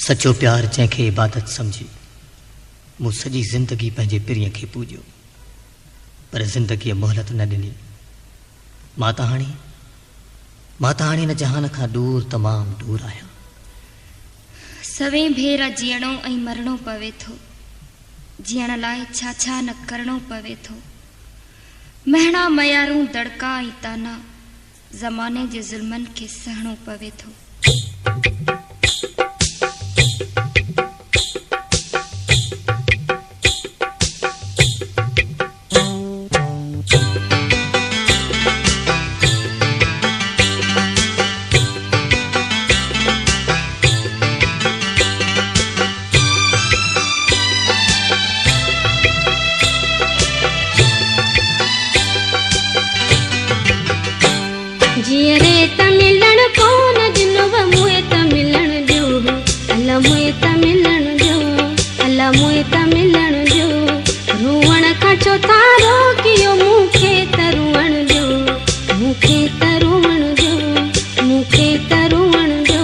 सचो प्यार जंहिंखे इबादत समझी मूं सॼी ज़िंदगी पंहिंजे पिरीअ खे पूॼियो पर ज़िंदगीअ मोहलत न ॾिनी। मां त हाणे हिन जहान खां दूर तमामु दूर आहियां। सवें भेरा जीअणो ऐं मरणो पवे थो, जीअण लाइ छा छा न करणो पवे थो। महणा मयारूं दड़का ऐं ताना ज़माने जे ज़ुल्मनि खे सहणो पवे थो। जीअरे त मिलण कोन ॾिनो मूंखे त मिलण ॾियो, अला मूंखे त मिलण ॾियो, अला मूंखे त मिलण ॾियो। रुअण खां छो था रोकियो मूंखे त रुअण ॾियो, मूंखे त रुअण ॾियो, मूंखे त रुअण ॾियो।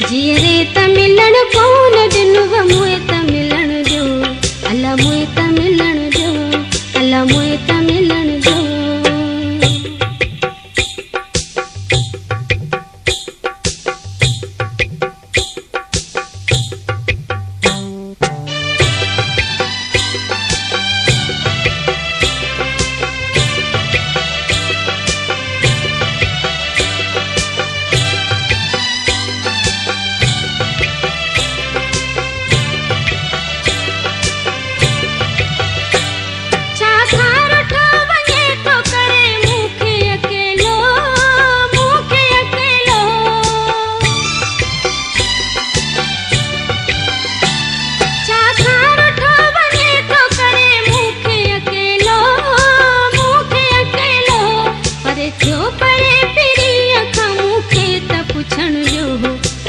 जीअरे त मिलण कोन ॾिनो मूंखे त मिलण ॾियो, अला मूंखे त मिलण ॾियो, अला मूंखे त मिलण ॾियो।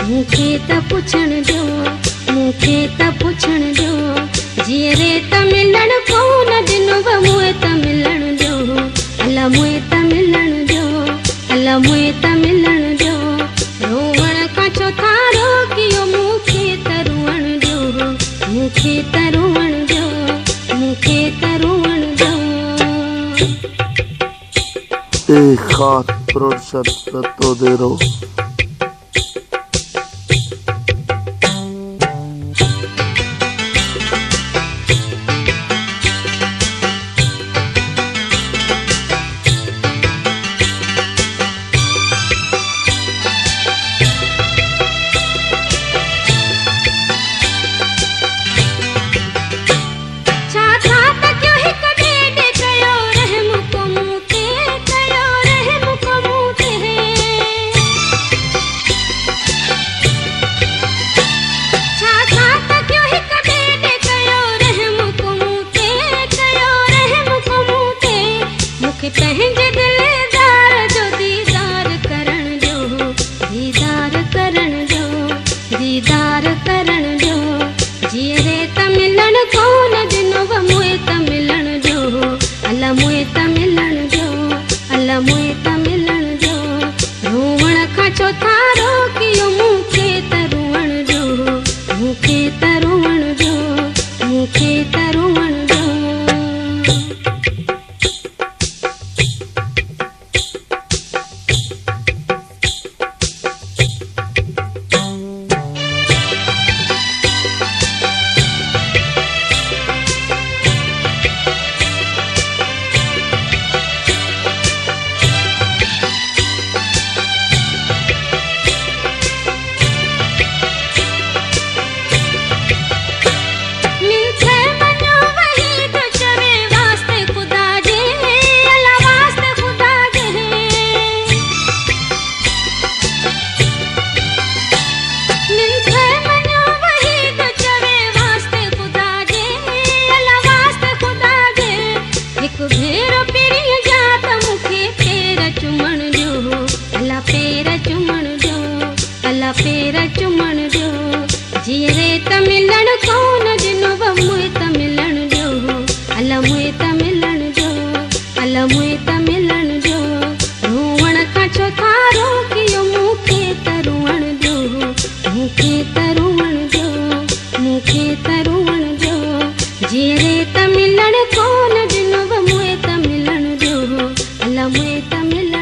मूंखे त पुछण ॾियो, मूंखे त पुछण ॾियो। जीअरे त मिलण कोन ॾिनो मूंखे त मिलण ॾियो, अला मूंखे त मिलण ॾियो, अला मूंखे त मिलण ॾियो। रोअण खां छो था रोकियो मूंखे त रुअण ॾियो, मूंखे त रुअण ॾियो, मूंखे त रुअण ॾियो। खास प्रोडक्शन सतोदेरो। पंहिंजे दिलदार जो दीदार करण ॾियो, दीदार करण ॾियो, दीदार करण ॾियो। जीअरे त मिलण कोन ॾिनो मूंखे त मिलण ॾियो, अला मूंखे त मिलण ॾियो, अला मूंखे त मिलण ॾियो। रुअण खां छो था रोकियो मूंखे त रुअण ॾियो, मूंखे त रुअण ॾियो, मूंखे त रुअण ॾियो। पेर चुमण ॾियो। जीअरे त मिलण कोन ॾिनो मूंखे त मिलण ॾियो, अला मूंखे त मिलण ॾियो, अला मूंखे त मिलण ॾियो। रुअण खां छो था रोकियो मूंखे त रुअण ॾियो, मूंखे त रुअण ॾियो। जीरे त मिलण कोन ॾिनो मुए त मिलण ॾियो अल्लाह मुए त मिलण